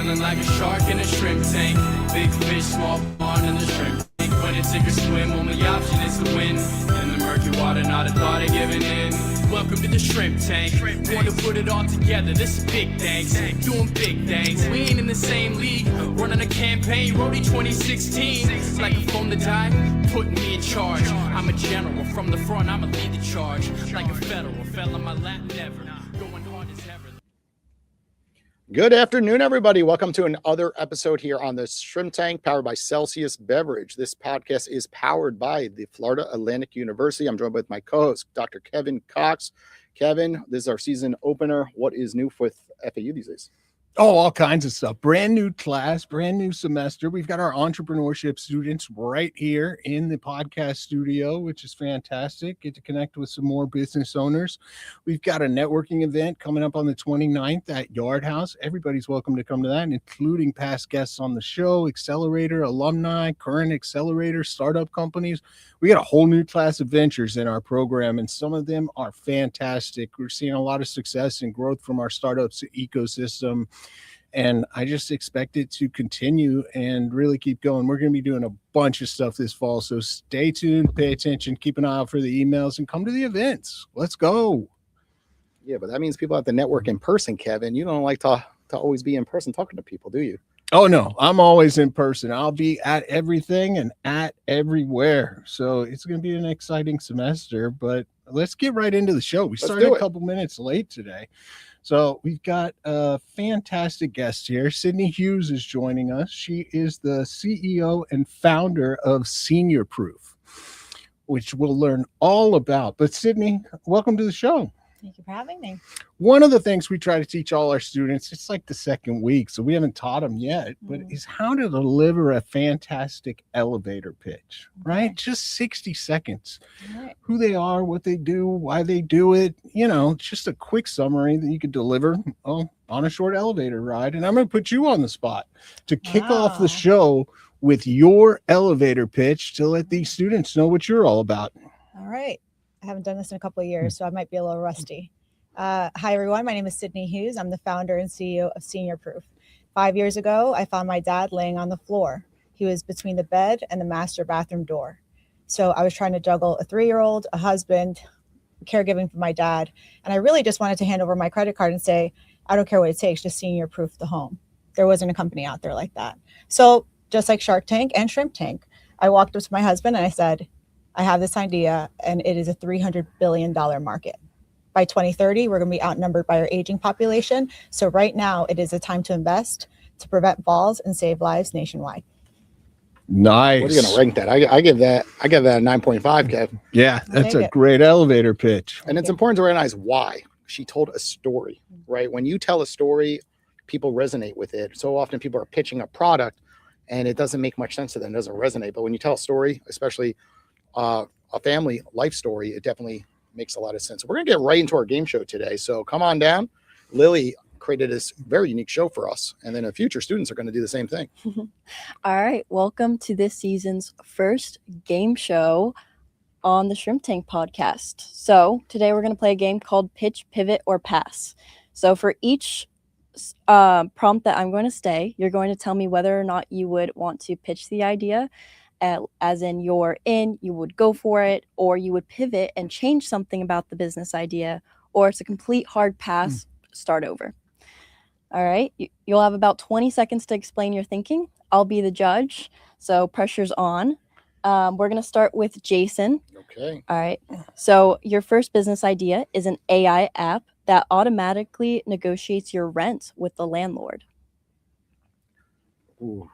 feeling like a shark in a shrimp tank. Big fish, small pond in the shrimp tank. When it's sink or swim, only option is to win. In the murky water, not a thought of giving in. Welcome to the shrimp tank. Want to put it all together, this is big thanks. Doing big things, we ain't in the same league. Running a campaign, Roadie 2016. Like a phone to die, putting me in charge. I'm a general, from the front I'ma lead the charge. Like a federal, fell on my lap never. Going hard as ever. Good afternoon, everybody. Welcome to another episode here on the Shrimp Tank, powered by Celsius Beverage. This podcast is powered by the Florida Atlantic University. I'm joined with my co-host, Dr. Kevin Cox. Kevin, this is our season opener. What is new with FAU these days? Oh, all kinds of stuff. Brand new class, brand new semester. We've got our entrepreneurship students right here in the podcast studio, which is fantastic. Get to connect with some more business owners. We've got a networking event coming up on the 29th at Yard House. Everybody's welcome to come to that, including past guests on the show, accelerator, alumni, current accelerator, startup companies. We got a whole new class of ventures in our program, and some of them are fantastic. We're seeing a lot of success and growth from our startups ecosystem. And I just expect it to continue and really keep going. We're going to be doing a bunch of stuff this fall. So stay tuned, pay attention, keep an eye out for the emails, and come to the events. Let's go. Yeah, but that means people have to network in person, Kevin. You don't like to always be in person talking to people, do you? Oh, no, I'm always in person. I'll be at everything and at everywhere. So it's going to be an exciting semester, but let's get right into the show. We started a couple minutes late today. So we've got a fantastic guest here. Sydney Hughes is joining us. She is the CEO and founder of Senior Proof, which we'll learn all about. But Sydney, welcome to the show. Thank you for having me. One of the things we try to teach all our students, it's like the second week, so we haven't taught them yet, but is how to deliver a fantastic elevator pitch, right? Just 60 seconds. Right. Who they are, what they do, why they do it, just a quick summary that you could deliver on a short elevator ride. And I'm going to put you on the spot to kick off the show with your elevator pitch to let these students know what you're all about. All right. I haven't done this in a couple of years, so I might be a little rusty. Hi, everyone. My name is Sydney Hughes. I'm the founder and CEO of Senior Proof. 5 years ago, I found my dad laying on the floor. He was between the bed and the master bathroom door. So I was trying to juggle a 3-year-old, a husband, caregiving for my dad. And I really just wanted to hand over my credit card and say, I don't care what it takes, just Senior Proof the home. There wasn't a company out there like that. So just like Shark Tank and Shrimp Tank, I walked up to my husband and I said, I have this idea, and it is a $300 billion market. By 2030, we're going to be outnumbered by our aging population. So right now, it is a time to invest to prevent falls and save lives nationwide. Nice. What are you going to rank that? I give that a 9.5, Kev. Yeah, that's a great elevator pitch. And it's important to recognize why. She told a story, right? When you tell a story, people resonate with it. So often people are pitching a product, and it doesn't make much sense to them. It doesn't resonate. But when you tell a story, especially a family life story, it definitely makes a lot of sense. We're going to get right into our game show today. So come on down. Lily created this very unique show for us, and then the future students are going to do the same thing. All right. Welcome to this season's first game show on the Shrimp Tank podcast. So today we're going to play a game called Pitch, Pivot, or Pass. So for each prompt that I'm going to say, you're going to tell me whether or not you would want to pitch the idea, as in you would go for it, or you would pivot and change something about the business idea, or it's a complete hard pass, start over. All right. You'll have about 20 seconds to explain your thinking. I'll be the judge, so pressure's on. We're going to start with Jason. Okay. All right. So your first business idea is an AI app that automatically negotiates your rent with the landlord. Ooh.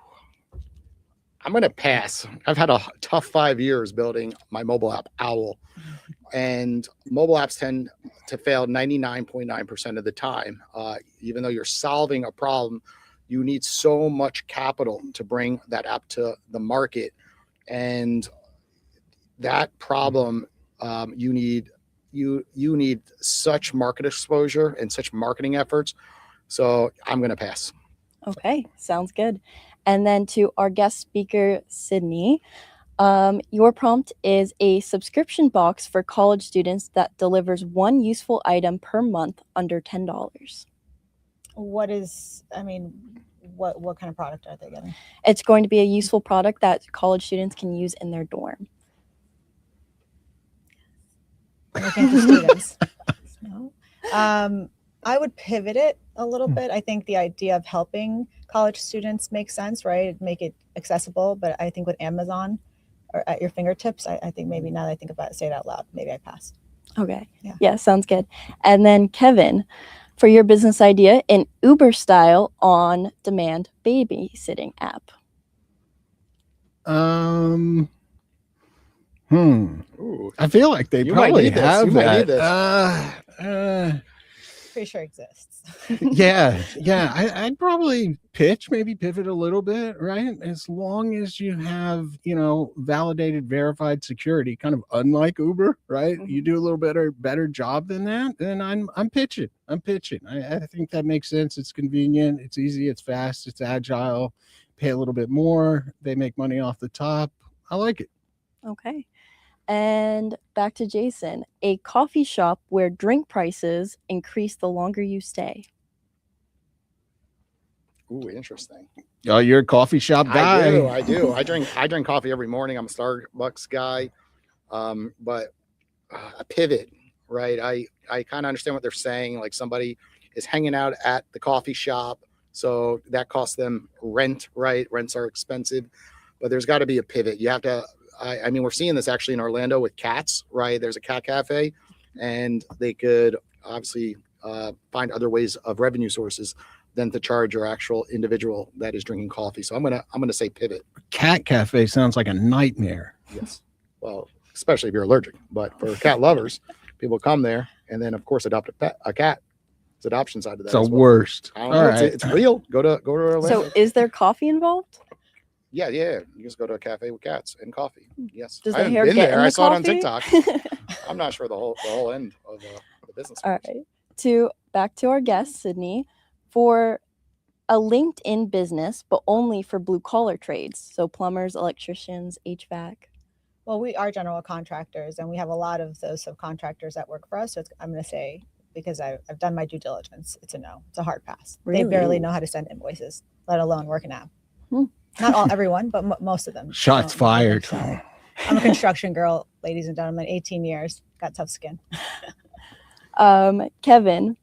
I'm going to pass. I've had a tough 5 years building my mobile app, Owl. And mobile apps tend to fail 99.9% of the time. Even though you're solving a problem, you need so much capital to bring that app to the market. And that problem, you need such market exposure and such marketing efforts. So I'm going to pass. Okay, sounds good. And then to our guest speaker, Sydney, your prompt is a subscription box for college students that delivers one useful item per month under $10. what kind of product are they getting? It's going to be a useful product that college students can use in their dorm. Looking for students. No. I would pivot it a little bit. I think the idea of helping college students makes sense, right? Make it accessible. But I think with Amazon or at your fingertips, I think maybe now that I think about it, say it out loud, maybe I pass. Okay. Yeah. Yeah, sounds good. And then Kevin, for your business idea, an Uber style on-demand babysitting app. Ooh. I feel like they You might probably need this. have You might that. need this. Pretty sure it exists. Yeah, I'd probably pitch, maybe pivot a little bit, right? As long as you have, validated, verified security, kind of unlike Uber, right? You do a little better job than that, then I'm pitching. I think that makes sense. It's convenient, it's easy, it's fast, it's agile. Pay a little bit more, they make money off the top. I like it. Okay. And back to Jason, a coffee shop where drink prices increase the longer you stay. Ooh, interesting. Oh, you're a coffee shop guy. I do. I drink coffee every morning. I'm a Starbucks guy. But a pivot, right? I kind of understand what they're saying. Like somebody is hanging out at the coffee shop, so that costs them rent, right? Rents are expensive, but there's got to be a pivot. You have to. I mean, we're seeing this actually in Orlando with cats, right? There's a cat cafe, and they could obviously find other ways of revenue sources than to charge your actual individual that is drinking coffee. So I'm gonna say pivot. Cat cafe sounds like a nightmare. Yes. Well, especially if you're allergic, but for cat lovers, people come there and then of course adopt a cat. It's adoption side of that. It's the as well. worst. I don't know. It's real. Go to Orlando. So is there coffee involved? Yeah. You just go to a cafe with cats and coffee. Yes. Does I the haven't hair been get there. in the I saw coffee? it on TikTok. I'm not sure the whole end of the business. All works. right. Back to our guest, Sydney, for a LinkedIn business, but only for blue collar trades. So plumbers, electricians, HVAC. Well, we are general contractors, and we have a lot of those subcontractors that work for us. So I'm going to say, because I've done my due diligence, it's a no. It's a hard pass. Really? They barely know how to send invoices, let alone work an app. Hmm. Not everyone, but most of them. Shots So, fired. I'm a construction girl, ladies and gentlemen. 18 years, got tough skin. Kevin,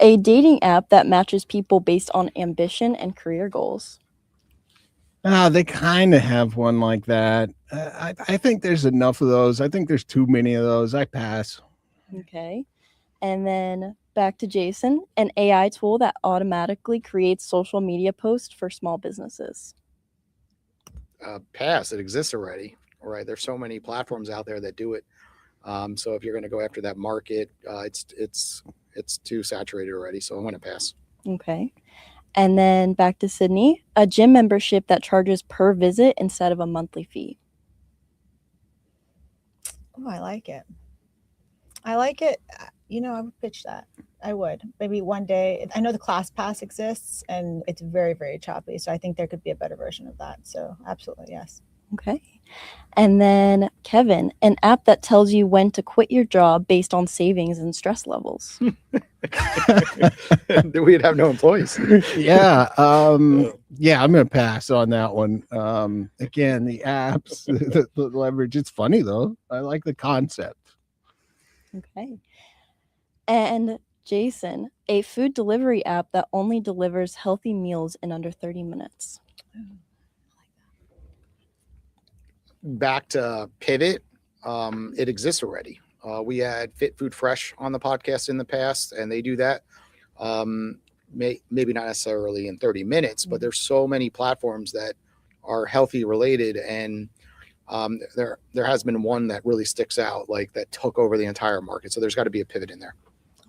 a dating app that matches people based on ambition and career goals. They kind of have one like that. I think there's enough of those. I think there's too many of those. I pass. Okay. And then back to Jason, an AI tool that automatically creates social media posts for small businesses. Pass. It exists already. Right. There's so many platforms out there that do it. So if you're going to go after that market, it's too saturated already. So I'm going to pass. Okay. And then back to Sydney, a gym membership that charges per visit instead of a monthly fee. Oh, I like it. I would pitch that. I would. Maybe one day. I know the class pass exists and it's very, very choppy. So I think there could be a better version of that. So absolutely, yes. Okay. And then Kevin, an app that tells you when to quit your job based on savings and stress levels. We'd have no employees. Yeah. I'm going to pass on that one. Again, the apps, the leverage. It's funny though. I like the concept. Okay. And Jason, a food delivery app that only delivers healthy meals in under 30 minutes. Back to pivot. It exists already. We had Fit Food Fresh on the podcast in the past, and they do that. Maybe not necessarily in 30 minutes, but there's so many platforms that are healthy related, and there has been one that really sticks out, like that took over the entire market. So there's got to be a pivot in there.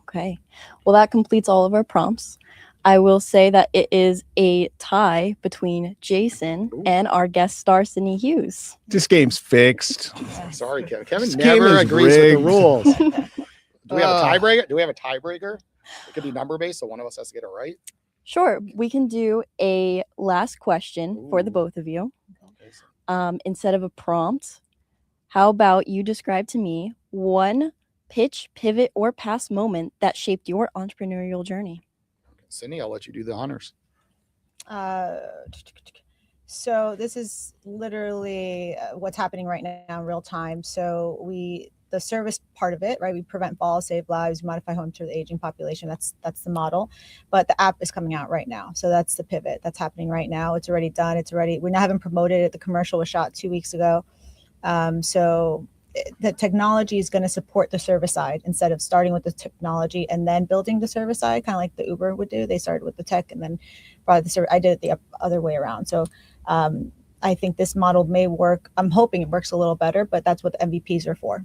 Okay. Well, that completes all of our prompts. I will say that it is a tie between Jason and our guest star, Sydney Hughes. This game's fixed. Sorry, Kevin. Kevin This game never is agrees rigged. with the rules. Do we have a tiebreaker? Do we have a tiebreaker? It could be number based, so one of us has to get it right. Sure. We can do a last question for the both of you. Instead of a prompt, how about you describe to me one pitch, pivot, or pass moment that shaped your entrepreneurial journey? Sydney, I'll let you do the honors. So this is literally what's happening right now in real time. So the service part of it, right? We prevent falls, save lives, modify homes for the aging population. That's the model, but the app is coming out right now. So that's the pivot that's happening right now. It's already done. We haven't promoted it. The commercial was shot 2 weeks ago. So the technology is going to support the service side instead of starting with the technology and then building the service side, kind of like the Uber would do. They started with the tech and then brought the service. I did it the other way around. So I think this model may work. I'm hoping it works a little better, but that's what the MVPs are for.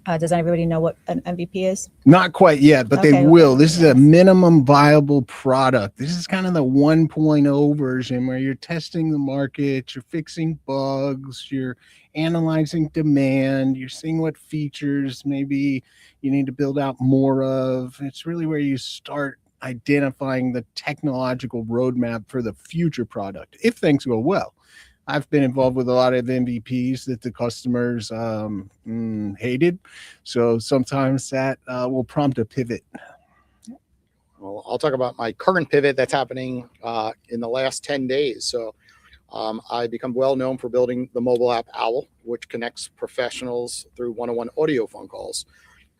Does anybody know what an MVP is? Not quite yet, but they will. This is a minimum viable product. This is kind of the 1.0 version where you're testing the market, you're fixing bugs, you're analyzing demand, you're seeing what features maybe you need to build out more of. It's really where you start identifying the technological roadmap for the future product, if things go well. I've been involved with a lot of MVPs that the customers hated. So sometimes that will prompt a pivot. Well, I'll talk about my current pivot that's happening in the last 10 days. So I become well known for building the mobile app Owl, which connects professionals through one-on-one audio phone calls.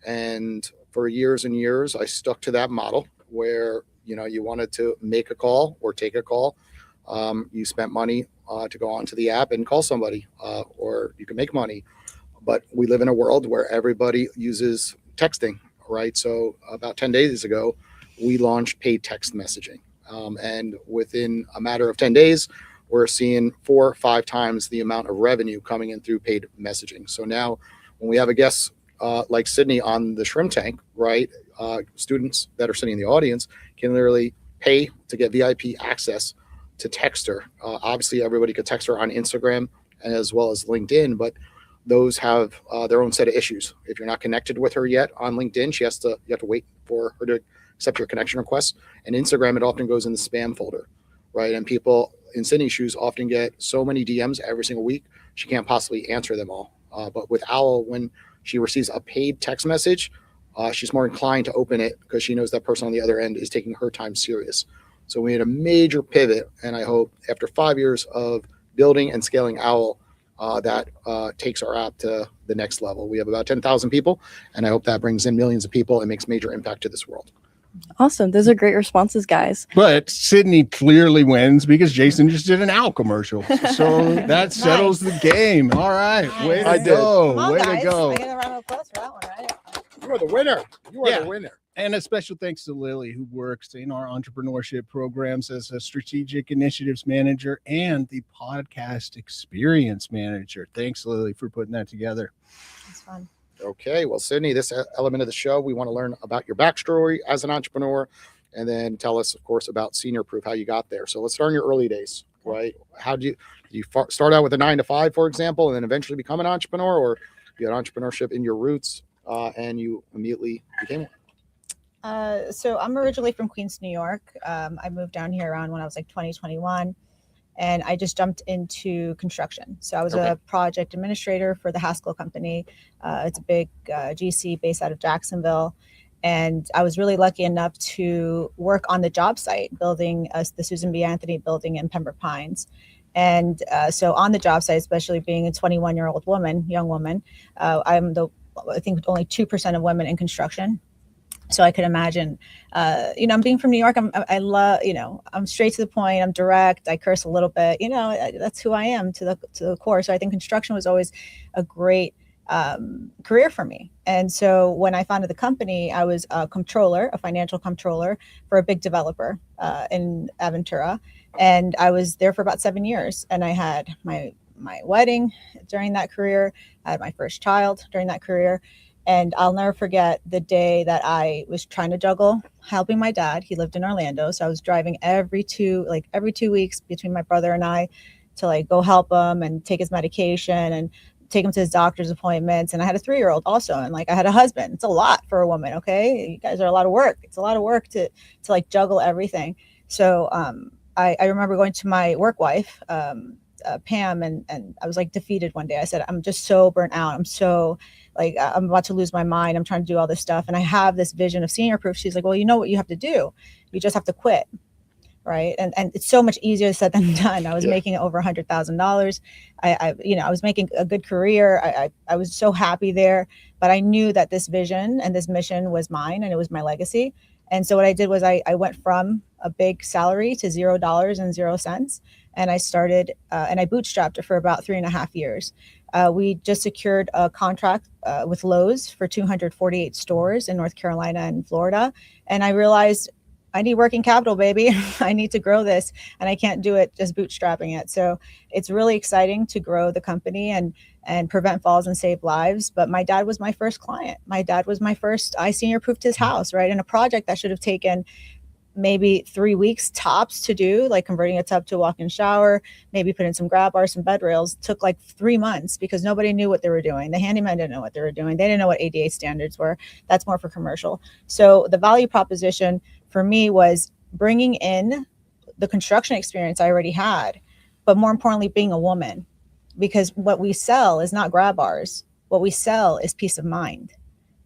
And for years and years, I stuck to that model where, you wanted to make a call or take a call. You spent money to go onto the app and call somebody, or you can make money. But we live in a world where everybody uses texting, right? So about 10 days ago, we launched paid text messaging. And within a matter of 10 days, we're seeing 4 or 5 times the amount of revenue coming in through paid messaging. So now when we have a guest like Sydney on the Shrimp Tank, right? Students that are sitting in the audience can literally pay to get VIP access to text her. Obviously, everybody could text her on Instagram as well as LinkedIn, but those have their own set of issues. If you're not connected with her yet on LinkedIn, you have to wait for her to accept your connection request. And Instagram, it often goes in the spam folder, right? And people in Sydney's shoes often get so many DMs every single week, she can't possibly answer them all. But with Owl, when she receives a paid text message, she's more inclined to open it because she knows that person on the other end is taking her time serious. So we made a major pivot, and I hope after 5 years of building and scaling Owl, that takes our app to the next level. We have about 10,000 people, and I hope that brings in millions of people and makes major impact to this world. Awesome. Those are great responses, guys. But Sydney clearly wins because Jason just did an Owl commercial. So that settles the game. All right. Way to go. Way to go. I get a round of applause for that one, right? You are the winner. You are the winner. And a special thanks to Lily, who works in our entrepreneurship programs as a strategic initiatives manager and the podcast experience manager. Thanks, Lily, for putting that together. It's fun. Okay, well, Sydney, this element of the show, we want to learn about your backstory as an entrepreneur, and then tell us, of course, about Senior Proof, how you got there. So let's start in your early days, right? How did you start out with a 9-to-5, for example, and then eventually become an entrepreneur, or you had entrepreneurship in your roots and you immediately became one? So I'm originally from Queens, New York. I moved down here around when I was like 21. And I just jumped into construction. So I was a project administrator for the Haskell Company. It's a big GC based out of Jacksonville. And I was really lucky enough to work on the job site, building the Susan B. Anthony building in Pembroke Pines. And so on the job site, especially being a 21-year-old young woman, I think only 2% of women in construction. So I could imagine, I'm being from New York. I love, I'm straight to the point. I'm direct. I curse a little bit. That's who I am to the core. So I think construction was always a great career for me. And so when I founded the company, I was a financial controller for a big developer in Aventura, and I was there for about 7 years. And I had my wedding during that career. I had my first child during that career. And I'll never forget the day that I was trying to juggle helping my dad. He lived in Orlando. So I was driving every 2 weeks between my brother and I to go help him and take his medication and take him to his doctor's appointments. And I had a 3-year-old also. And I had a husband. It's a lot for a woman. Okay. You guys are a lot of work. It's a lot of work to juggle everything. So I remember going to my work wife, Pam, and I was defeated one day. I said, I'm just so burnt out. I'm so I'm about to lose my mind. I'm trying to do all this stuff. And I have this vision of Senior Proof. She's like, well, you know what you have to do? You just have to quit. right? And it's so much easier said than done. I was making over $100,000. I was making a good career. I was so happy there, but I knew that this vision and this mission was mine and it was my legacy. And so what I did was I went from a big salary to $0.00. And I started and I bootstrapped it for about 3.5 years. We just secured a contract with Lowe's for 248 stores in North Carolina and Florida. And I realized I need working capital, baby. I need to grow this, and I can't do it just bootstrapping it. So it's really exciting to grow the company and prevent falls and save lives. But my dad was my first client. My dad was my first, I senior proofed his house, right? In a project that should have taken maybe 3 weeks tops to do, like converting a tub to a walk-in shower, maybe put in some grab bars, some bed rails, took like 3 months because nobody knew what they were doing. The handyman didn't know what they were doing. They didn't know what ADA standards were. That's more for commercial. So the value proposition for me was bringing in the construction experience I already had, but more importantly, being a woman, because what we sell is not grab bars. What we sell is peace of mind,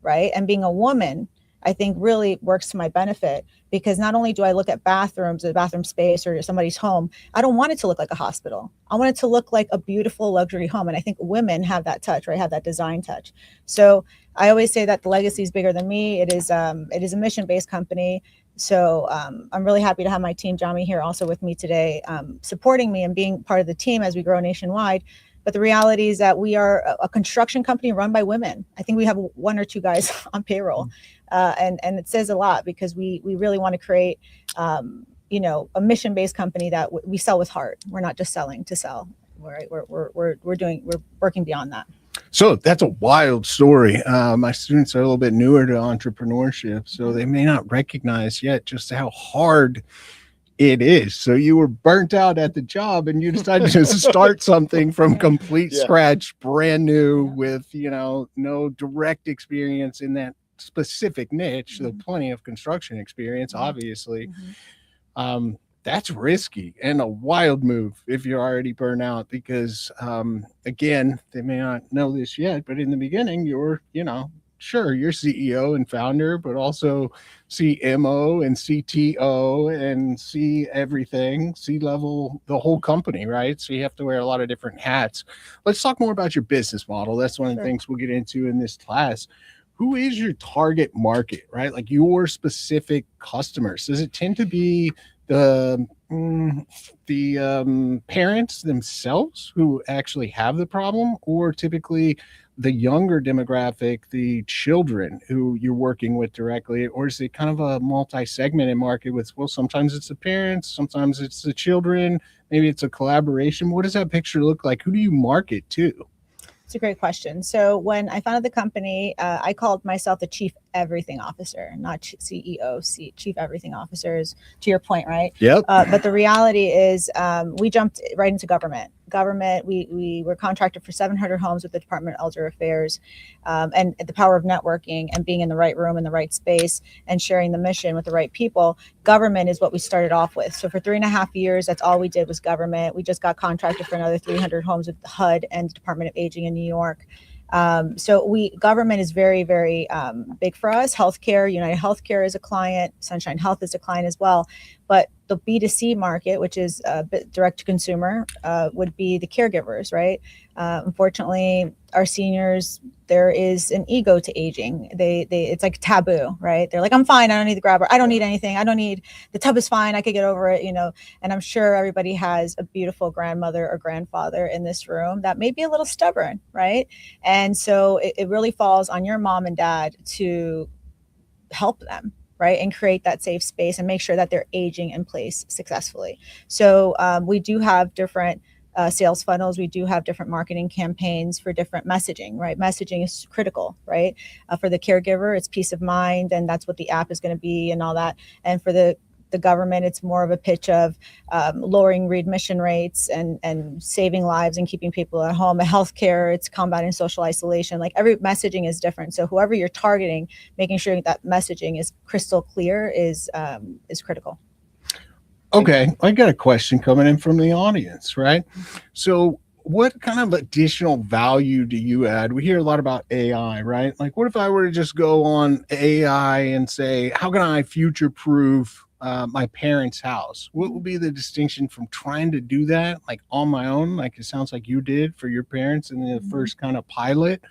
right? And being a woman, I think really works to my benefit, because not only do I look at bathrooms, the bathroom space or somebody's home, I don't want it to look like a hospital. I want it to look like a beautiful luxury home. And I think women have that touch, right? Have that design touch. So I always say that the legacy is bigger than me. It is a mission-based company. So I'm really happy to have my team, Jami, here also with me today, supporting me and being part of the team as we grow nationwide. But the reality is that we are a construction company run by women. I think we have 1 or 2 guys on payroll. And it says a lot, because we really want to create, a mission-based company that we sell with heart. We're not just selling to sell. Right? We're working beyond that. So that's a wild story. My students are a little bit newer to entrepreneurship, so they may not recognize yet just how hard it is. So you were burnt out at the job and you decided to start something from complete scratch, brand new, with, no direct experience in that specific niche, though plenty of construction experience, obviously. That's risky and a wild move if you're already burnt out, because again, they may not know this yet, but in the beginning you're, sure, you're CEO and founder, but also CMO and CTO and C everything, C-level, the whole company, right? So you have to wear a lot of different hats. Let's talk more about your business model. That's one of the things we'll get into in this class. Who is your target market, right? Like your specific customers? Does it tend to be the parents themselves who actually have the problem, or typically the younger demographic, the children who you're working with directly, or is it kind of a multi-segmented market with, well, sometimes it's the parents, sometimes it's the children, maybe it's a collaboration? What does that picture look like? Who do you market to? It's a great question. So when I founded the company, I called myself the Chief Everything Officer, not CEO. Chief Everything Officer is, to your point, right? Yep. But the reality is we jumped right into government. We were contracted for 700 homes with the Department of Elder Affairs, and the power of networking and being in the right room in the right space and sharing the mission with the right people. Government is what we started off with. So for 3.5 years, that's all we did was government. We just got contracted for another 300 homes with HUD and the Department of Aging in New York. So government is very, very big for us. Healthcare, UnitedHealthcare is a client, Sunshine Health is a client as well. But the B2C market, which is a bit direct to consumer, would be the caregivers, right? Unfortunately, our seniors, there is an ego to aging. It's like taboo, right? They're like, I'm fine. I don't need the grabber. I don't need anything. The tub is fine. I could get over it, and I'm sure everybody has a beautiful grandmother or grandfather in this room that may be a little stubborn, right? And so it really falls on your mom and dad to help them, right? And create that safe space and make sure that they're aging in place successfully. So we do have different sales funnels. We do have different marketing campaigns for different messaging, right? Messaging is critical, right? For the caregiver, it's peace of mind, and that's what the app is going to be and all that. And for the government, it's more of a pitch of lowering readmission rates and saving lives and keeping people at home. Healthcare, it's combating social isolation. Like every messaging is different. So whoever you're targeting, making sure that messaging is crystal clear is critical. Okay, I got a question coming in from the audience, right? So what kind of additional value do you add? We hear a lot about AI, right? Like what if I were to just go on AI and say, how can I future-proof my parents' house? What would be the distinction from trying to do that like on my own, like it sounds like you did for your parents in the first kind of pilot,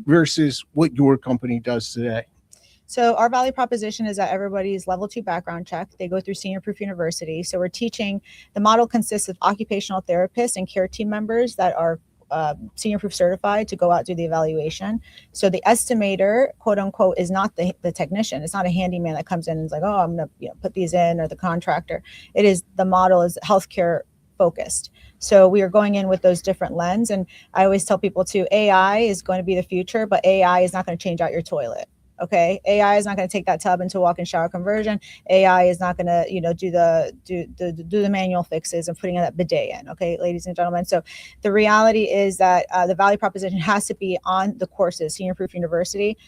versus what your company does today? So our value proposition is that everybody's level 2 background check. They go through Senior Proof University. So we're teaching, the model consists of occupational therapists and care team members that are Senior Proof certified to go out do the evaluation. So the estimator, quote unquote, is not the technician. It's not a handyman that comes in and is like, oh, I'm gonna put these in, or the contractor. It is, the model is healthcare focused. So we are going in with those different lens. And I always tell people too, AI is going to be the future, but AI is not going to change out your toilet. Okay, AI is not going to take that tub into walk-in shower conversion. AI is not going to, do the manual fixes and putting that bidet in. Okay, ladies and gentlemen. So the reality is that the value proposition has to be on the courses. Senior Proof University,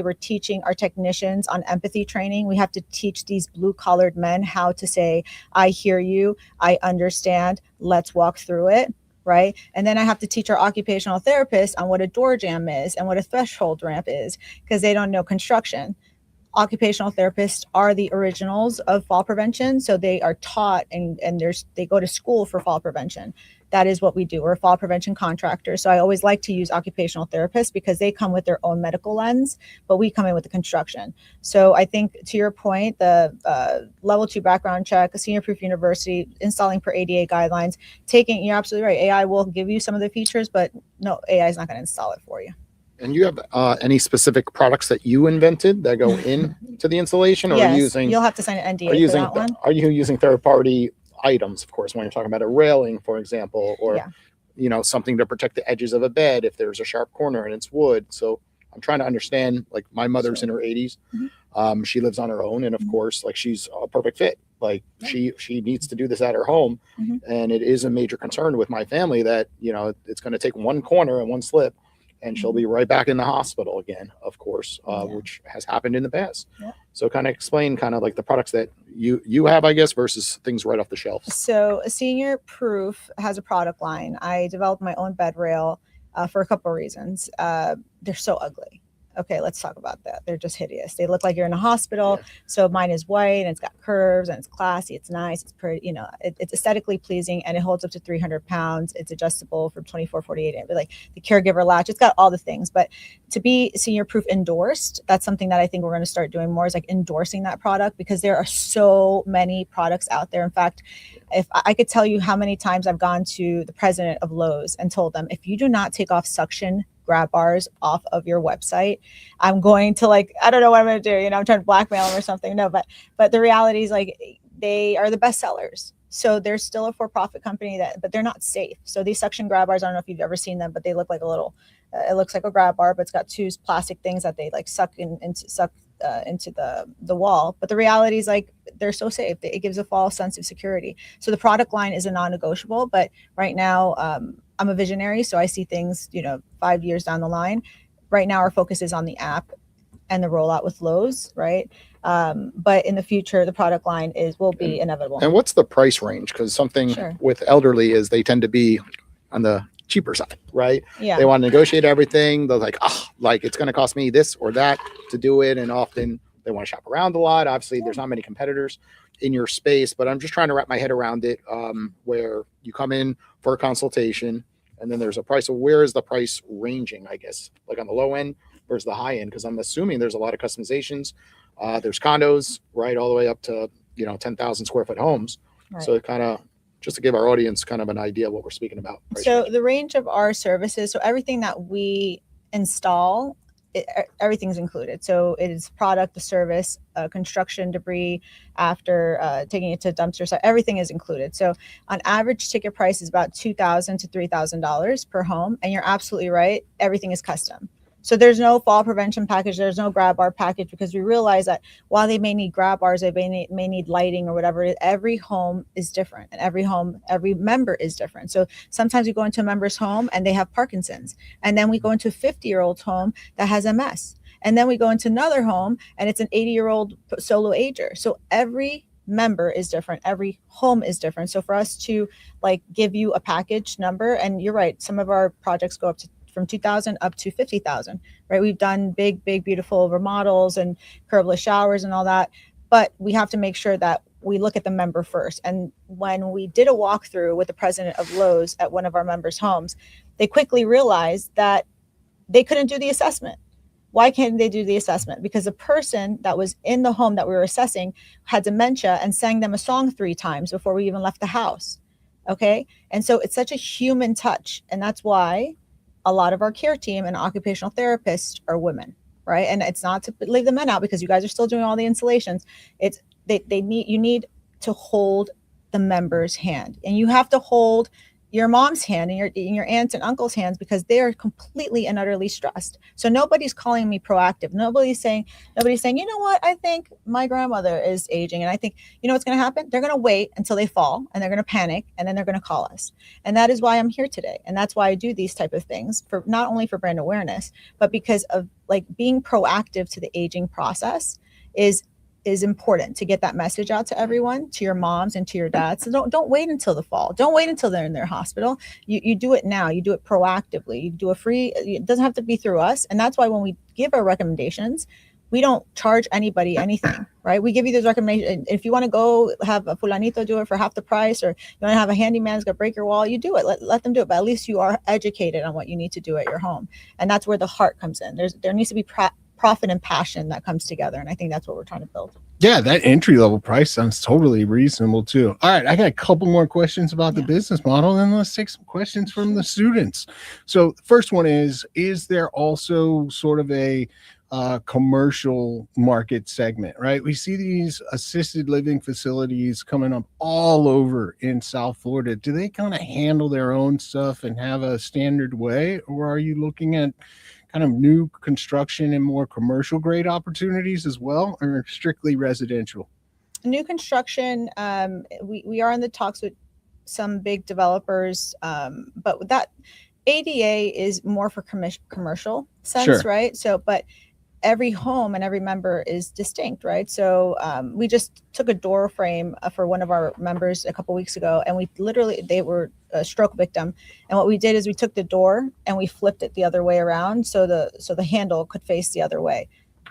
we're teaching our technicians on empathy training. We have to teach these blue-collared men how to say, "I hear you, I understand. Let's walk through it." Right. And then I have to teach our occupational therapists on what a door jamb is and what a threshold ramp is, because they don't know construction. Occupational therapists are the originals of fall prevention. So they are taught and they go to school for fall prevention. That is what we do. We're a fall prevention contractor. So I always like to use occupational therapists because they come with their own medical lens, but we come in with the construction. So I think, to your point, the level 2 background check, Senior Proof University, installing per ADA guidelines, you're absolutely right. AI will give you some of the features, but no, AI is not going to install it for you. And you have any specific products that you invented that go into the installation, or yes, you'll have to sign an NDA for that one. Are you using third-party items, of course, when you're talking about a railing, for example, or something to protect the edges of a bed if there's a sharp corner and it's wood? So I'm trying to understand, like, my mother's in her 80s. She lives on her own, and of course, like, she's a perfect fit. Like, she needs to do this at her home. And it is a major concern with my family that, it's going to take one corner and one slip, and she'll be right back in the hospital again, of course, which has happened in the past. So kind of explain kind of like the products that you have, I guess, versus things right off the shelf. So Senior Proof has a product line. I developed my own bed rail for a couple of reasons. They're so ugly. Okay, let's talk about that. They're just hideous. They look like you're in a hospital. So mine is white and it's got curves and it's classy. It's nice. It's pretty, it's aesthetically pleasing, and it holds up to 300 pounds. It's adjustable from 24, 48. Like the caregiver latch, it's got all the things. But to be Senior Proof endorsed, that's something that I think we're going to start doing more, is like endorsing that product, because there are so many products out there. In fact, if I could tell you how many times I've gone to the president of Lowe's and told them, if you do not take off suction grab bars off of your website, I'm going to, like, I don't know what I'm going to do. I'm trying to blackmail them or something. No, but the reality is, like, they are the best sellers. So they're still a for-profit company but they're not safe. So these suction grab bars, I don't know if you've ever seen them, but they look like a little, it looks like a grab bar, but it's got two plastic things that they like suck into the wall. But the reality is, like, they're so safe. It gives a false sense of security. So the product line is a non-negotiable, but right now, I'm a visionary, so I see things, 5 years down the line. Right now, our focus is on the app and the rollout with Lowe's, right? But in the future, the product line will be inevitable. And what's the price range? Because something with elderly is they tend to be on the cheaper side, right? Yeah. They want to negotiate everything. They're like, it's going to cost me this or that to do it. And often they want to shop around a lot. Obviously, there's not many competitors in your space, but I'm just trying to wrap my head around it, where you come in for a consultation and then there's a price. So where is the price ranging, I guess, like on the low end versus the high end? Because I'm assuming there's a lot of customizations. There's condos, right, all the way up to 10,000 square foot homes. Right. So kind of just to give our audience kind of an idea of what we're speaking about. So the range of our services, so everything that we install, everything's included. So it is product, the service, construction debris after taking it to dumpster site, everything is included. So on average, ticket price is about $2,000 to $3,000 per home. And you're absolutely right. Everything is custom. So there's no fall prevention package. There's no grab bar package, because we realize that while they may need grab bars, they may need lighting or whatever, every home is different, and every member is different. So sometimes we go into a member's home and they have Parkinson's, and then we go into a 50-year-old home that has MS, and then we go into another home and it's an 80-year-old solo ager. So every member is different. Every home is different. So for us to give you a package number, and you're right, some of our projects go up to from 2,000 up to 50,000, right? We've done big, beautiful remodels and curbless showers and all that. but we have to make sure that we look at the member first. And when we did a walkthrough with the president of Lowe's at one of our members' homes, they quickly realized that they couldn't do the assessment. Why can't they do the assessment? Because the person that was in the home that we were assessing had dementia and sang them a song 3 times before we even left the house. Okay. And so it's such a human touch. And that's why a lot of our care team and occupational therapists are women, right? And it's not to leave the men out, because you guys are still doing all the installations. It's you need to hold the member's hand, and you have to hold your mom's hand and your aunts and uncles' hands, because they are completely and utterly stressed. So nobody's calling me proactive. Nobody's saying, you know what, I think my grandmother is aging, and I think, you know what's going to happen? They're going to wait until they fall, and they're going to panic, and then they're going to call us. And that is why I'm here today. And that's why I do these type of things, for not only for brand awareness, but because of like being proactive to the aging process is important to get that message out to everyone, to your moms and to your dads. So don't wait until the fall. Don't wait until they're in their hospital. You do it now. You do it proactively. You do it doesn't have to be through us. And that's why when we give our recommendations, we don't charge anybody anything, right? We give you those recommendations. If you want to go have a fulanito do it for half the price, or you want to have a handyman who's going to break your wall, you do it. Let them do it. But at least you are educated on what you need to do at your home. And that's where the heart comes in. There needs to be profit and passion that comes together. And I think that's what we're trying to build. Yeah, that entry level price sounds totally reasonable too. All right, I got a couple more questions about the business model, and let's take some questions from the students. So the first one is there also sort of a commercial market segment, right? We see these assisted living facilities coming up all over in South Florida. Do they kind of handle their own stuff and have a standard way, or are you looking at kind of new construction and more commercial grade opportunities as well, or strictly residential? New construction, we are in the talks with some big developers, but that ADA is more for commercial sense, sure, right? So, but every home and every member is distinct, right? So we just took a door frame for one of our members a couple weeks ago, and they were a stroke victim. And what we did is we took the door and we flipped it the other way around, so the handle could face the other way.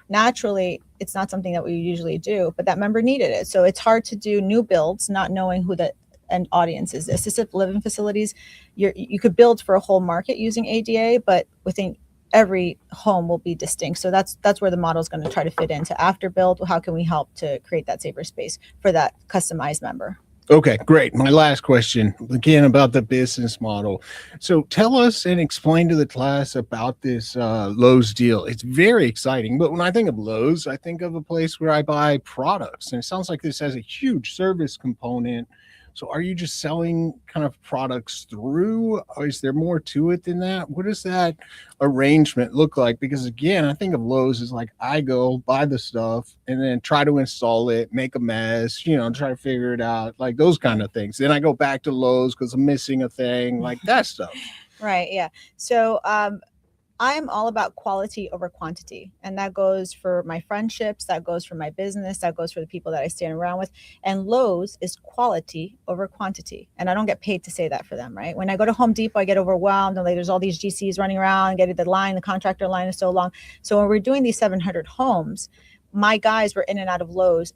Naturally, it's not something that we usually do, but that member needed it. So it's hard to do new builds, not knowing who the end audience is. Assisted living facilities, you could build for a whole market using ADA, but within every home will be distinct. So that's where the model is going to try to fit into after build. How can we help to create that safer space for that customized member? Okay, great. My last question, again, about the business model. So tell us and explain to the class about this Lowe's deal. It's very exciting, but when I think of Lowe's, I think of a place where I buy products, and it sounds like this has a huge service component. So are you just selling kind of products through, or is there more to it than that? What does that arrangement look like? Because again, I think of Lowe's as like, I go buy the stuff and then try to install it, make a mess, try to figure it out, like those kind of things. Then I go back to Lowe's because I'm missing a thing, like that stuff. Right, yeah. So I'm all about quality over quantity. And that goes for my friendships, that goes for my business, that goes for the people that I stand around with. And Lowe's is quality over quantity. And I don't get paid to say that for them, right? When I go to Home Depot, I get overwhelmed, and like there's all these GCs running around and getting the contractor line is so long. So when we're doing these 700 homes, my guys were in and out of Lowe's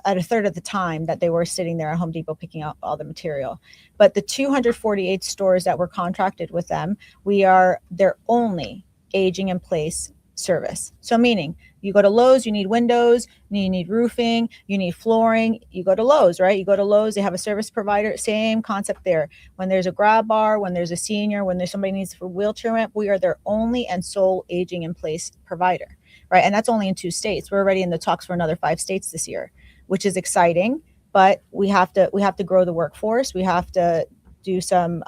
at a third of the time that they were sitting there at Home Depot picking out all the material. But the 248 stores that were contracted with them, we are their only aging in place service. So meaning you go to Lowe's, you need windows, you need roofing, you need flooring, you go to Lowe's, right? You go to Lowe's, they have a service provider, same concept there. When there's a grab bar, when there's a senior, when there's somebody needs a wheelchair ramp, we are their only and sole aging in place provider, right? And that's only in 2 states. We're already in the talks for another 5 states this year, which is exciting, but we have to grow the workforce. We have to do some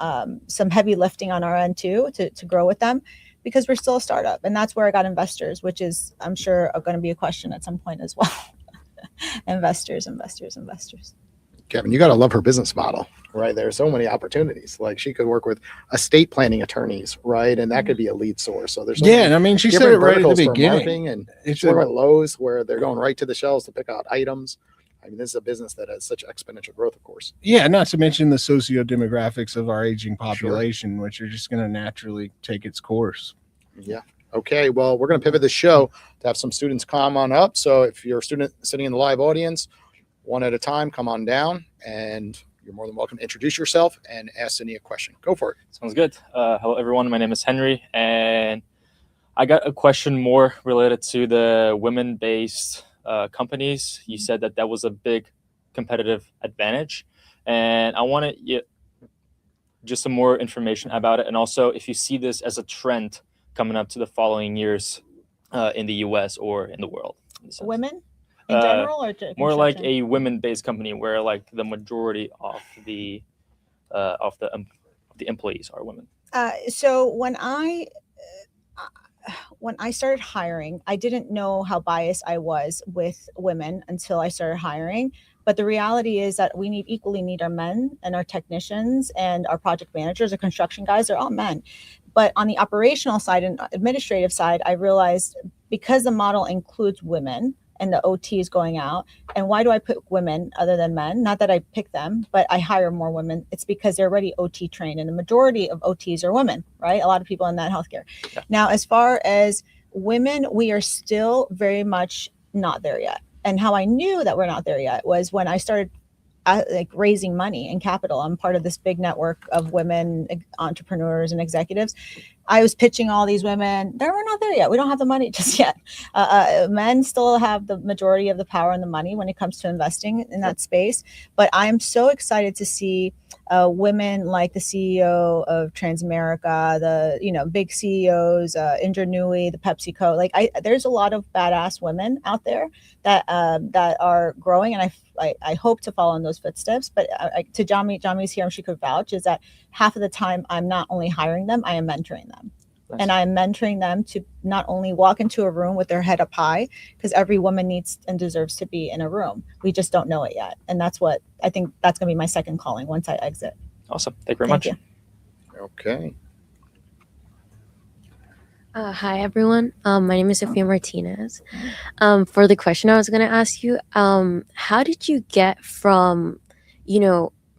heavy lifting on our end too, to grow with them, because we're still a startup. And that's where I got investors, which is, I'm sure, going to be a question at some point as well. Investors. Kevin, you got to love her business model, right? There's so many opportunities. Like she could work with estate planning attorneys, right? And that could be a lead source. So there's and I mean, she said it right at the beginning. And it's at Lowe's where they're going right to the shelves to pick out items. I mean, this is a business that has such exponential growth, of course. Yeah, not to mention the socio-demographics of our aging population, which are just going to naturally take its course. Yeah. Okay, well, we're going to pivot the show to have some students come on up. So if you're a student sitting in the live audience, one at a time, come on down, and you're more than welcome to introduce yourself and ask Sydney a question. Go for it. Sounds good. Hello, everyone. My name is Henry, and I got a question more related to the women-based companies. You said that was a big competitive advantage, and I wanted just some more information about it, and also if you see this as a trend coming up to the following years in the U.S. or in the world. Women in general, or more like a women-based company where like the majority of the employees are women. So when I started hiring, I didn't know how biased I was with women until I started hiring. But the reality is that we equally need our men and our technicians and our project managers, our construction guys, they're all men. But on the operational side and administrative side, I realized because the model includes women and the OT is going out, and why do I put women other than men? Not that I pick them, but I hire more women. It's because they're already OT trained, and the majority of OTs are women, right? A lot of people in that healthcare. Yeah. Now, as far as women, we are still very much not there yet. And how I knew that we're not there yet was when I started raising money and capital. I'm part of this big network of women entrepreneurs and executives. I was pitching all these women. We're not there yet. We don't have the money just yet. Men still have the majority of the power and the money when it comes to investing in that space. But I'm so excited to see women like the CEO of Transamerica, the big CEOs, Ingenuity, the PepsiCo. Like there's a lot of badass women out there that are growing, and I hope to follow in those footsteps. But to Jami's here, and she could vouch, is that half of the time I'm not only hiring them, I am mentoring them. Nice. And I'm mentoring them to not only walk into a room with their head up high, because every woman needs and deserves to be in a room. We just don't know it yet. And that's what I think that's going to be my second calling once I exit. Awesome. Thank you very much. You. Okay. Hi, everyone. My name is Sophia Martinez. For the question I was going to ask you, how did you get from,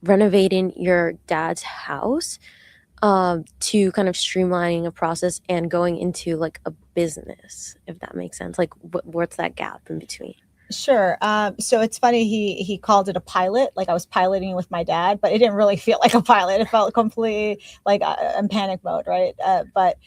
renovating your dad's house to kind of streamlining a process and going into like a business, if that makes sense? Like what's that gap in between? Sure. So it's funny, he called it a pilot, like I was piloting with my dad, but it didn't really feel like a pilot. It felt completely like in panic mode, right? But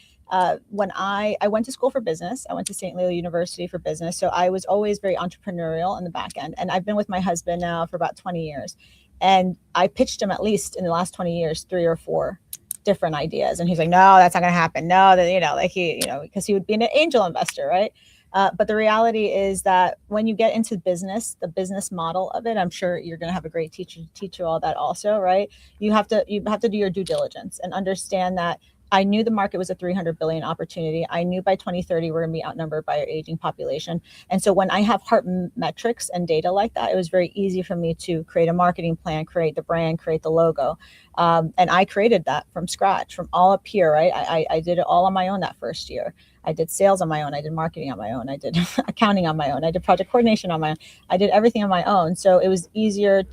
when I went to school for business, I went to St. Leo University for business. So I was always very entrepreneurial in the back end. And I've been with my husband now for about 20 years. And I pitched him at least in the last 20 years, 3 or 4 different ideas. And he's like, no, that's not going to happen. No, that, because he would be an angel investor, right? But the reality is that when you get into business, the business model of it, I'm sure you're going to have a great teacher to teach you all that also, right? You have to do your due diligence and understand that I knew the market was a 300 billion opportunity. I knew by 2030 we're going to be outnumbered by our aging population. And so when I have hard metrics and data like that, it was very easy for me to create a marketing plan, create the brand, create the logo. And I created that from scratch, from all up here, right? I did it all on my own that first year. I did sales on my own. I did marketing on my own. I did accounting on my own. I did project coordination on my own. I did everything on my own. So it was easier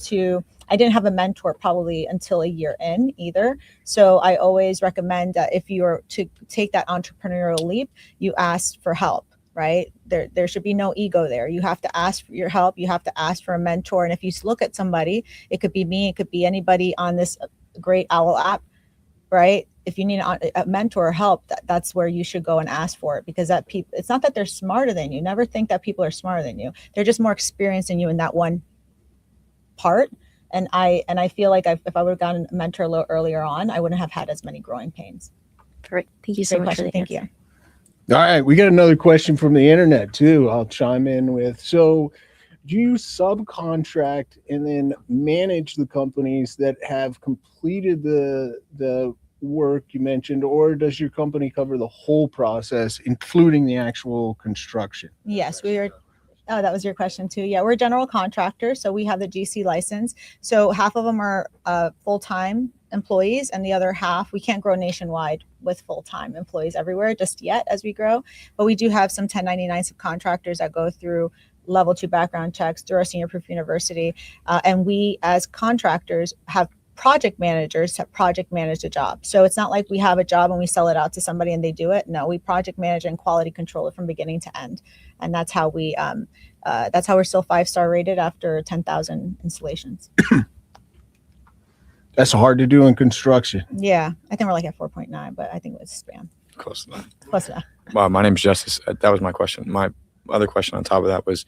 I didn't have a mentor probably until a year in either. So I always recommend that if you're to take that entrepreneurial leap, you ask for help, right? There should be no ego there. You have to ask for your help. You have to ask for a mentor. And if you look at somebody, it could be me, it could be anybody on this great OWL app, right? If you need a mentor or help, that's where you should go and ask for it, because it's not that they're smarter than you. Never think that people are smarter than you. They're just more experienced than you in that one part. And I feel like if I would have gotten a mentor a little earlier on, I wouldn't have had as many growing pains. Perfect. Thank you so much for the Thank answer. you. All right, we got another question from the internet too. I'll chime in with. So, do you subcontract and then manage the companies that have completed the work you mentioned, or does your company cover the whole process, including the actual construction? Yes, we are. Oh, that was your question too. Yeah, we're a general contractor, so we have the GC license. So half of them are full-time employees, and the other half, we can't grow nationwide with full-time employees everywhere just yet as we grow. But we do have some 1099 subcontractors that go through level 2 background checks through our Senior Proof University. And we as contractors have project managers to project manage a job. So it's not like we have a job and we sell it out to somebody and they do it. No, we project manage and quality control it from beginning to end. And that's how we're still 5-star rated after 10,000 installations. That's hard to do in construction. Yeah, I think we're like at 4.9, but I think it's spam. Close enough. Close enough. Well, my name's Justice. That was my question. My other question on top of that was,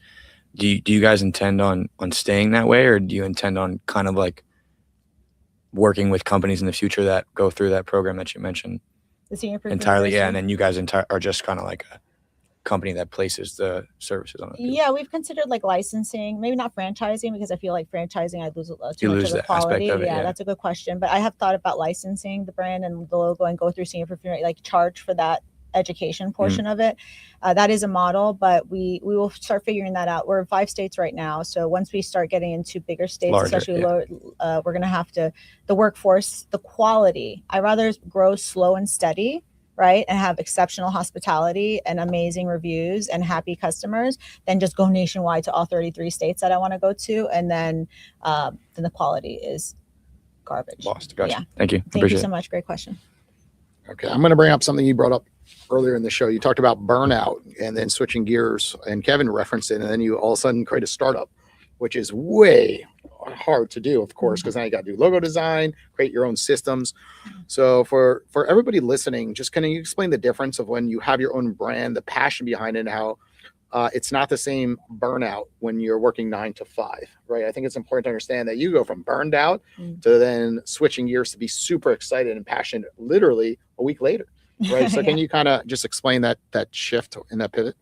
do you guys intend on staying that way, or do you intend on kind of like working with companies in the future that go through that program that you mentioned The senior proof entirely? Yeah, and university. then you guys are just kind of like a company that places the services on it. Yeah, we've considered like licensing, maybe not franchising, because I feel like franchising, I lose too You much lose of the that aspect quality. of it, Yeah, yeah. that's a good question. But I have thought about licensing the brand and the logo and go through senior proof, like charge for that education portion of it. That is a model, but we will start figuring that out. We're in 5 states right now, so once we start getting into bigger states, Larger, especially yeah. lower, we're going to have to, the workforce, the quality. I rather grow slow and steady, right, and have exceptional hospitality and amazing reviews and happy customers than just go nationwide to all 33 states that I want to go to, and then the quality is garbage. Lost. Gotcha. Yeah. Thank you. Thank you Appreciate so it. much. Great question. Okay, I'm going to bring up something you brought up earlier in the show. You talked about burnout and then switching gears, and Kevin referenced it, and then you all of a sudden create a startup, which is way hard to do, of course, because now you got to do logo design, create your own systems. So for everybody listening, just can you explain the difference of when you have your own brand, the passion behind it, and how it's not the same burnout when you're working 9 to 5, right? I think it's important to understand that you go from burned out to then switching gears to be super excited and passionate literally a week later, right? So can you kind of just explain that shift and that pivot?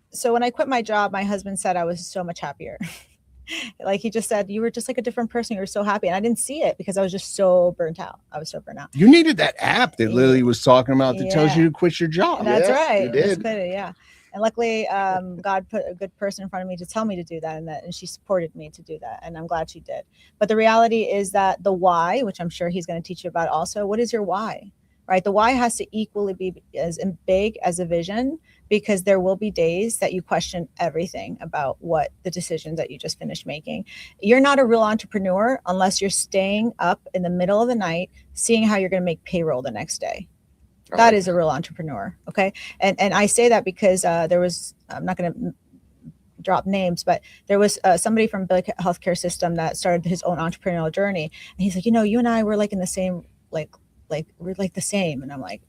So when I quit my job, my husband said I was so much happier. Like he just said, you were just like a different person. You were so happy. And I didn't see it because I was just so burnt out. I was so burnt out. You needed that app that Lily was talking about that tells you to quit your job. That's Yeah, right. you did. Yeah. And luckily, God put a good person in front of me to tell me to do that, and she supported me to do that. And I'm glad she did. But the reality is that the why, which I'm sure he's going to teach you about also, what is your why, right? The why has to equally be as big as a vision, because there will be days that you question everything about what the decisions that you just finished making. You're not a real entrepreneur unless you're staying up in the middle of the night, seeing how you're going to make payroll the next day. That is a real entrepreneur. Okay. And I say that because there was, I'm not going to drop names, but there was somebody from the healthcare system that started his own entrepreneurial journey. And he's like, you and I were like in the same, like we're like the same. And I'm like,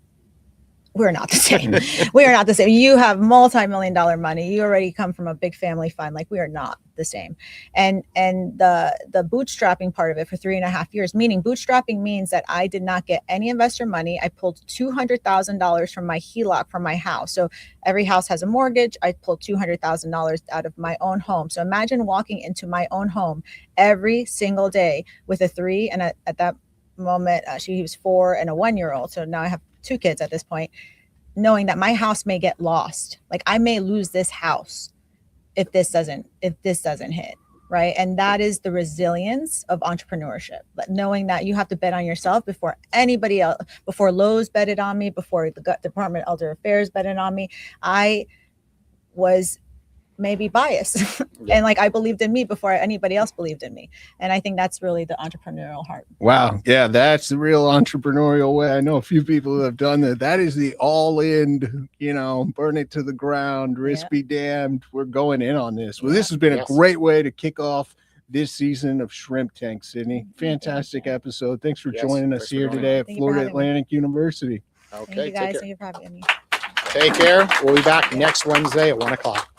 we're not the same. We are not the same. You have multi-million-dollar money. You already come from a big family fund. Like, we are not the same. And the bootstrapping part of it for 3.5 years, meaning bootstrapping means that I did not get any investor money. I pulled $200,000 from my HELOC from my house. So every house has a mortgage. I pulled $200,000 out of my own home. So imagine walking into my own home every single day with a 3, and at that moment, he was 4 and a 1-year-old. So now I have 2 kids at this point, knowing that my house may get lost. Like, I may lose this house if this doesn't hit, right? And that is the resilience of entrepreneurship. But knowing that you have to bet on yourself before anybody else, before Lowe's betted on me, before the Department of Elder Affairs betted on me, I was maybe biased. And like, I believed in me before anybody else believed in me. And I think that's really the entrepreneurial heart. Wow. Yeah, that's the real entrepreneurial way. I know a few people who have done that. That is the all in, burn it to the ground, risk be damned. We're going in on this. Well, this has been a great way to kick off this season of Shrimp Tank, Sydney. Fantastic episode. Thanks for joining us here today at Florida Atlantic University. Okay. Thank you guys. Thank you for having me. Take care. We'll be back next Wednesday at 1 o'clock.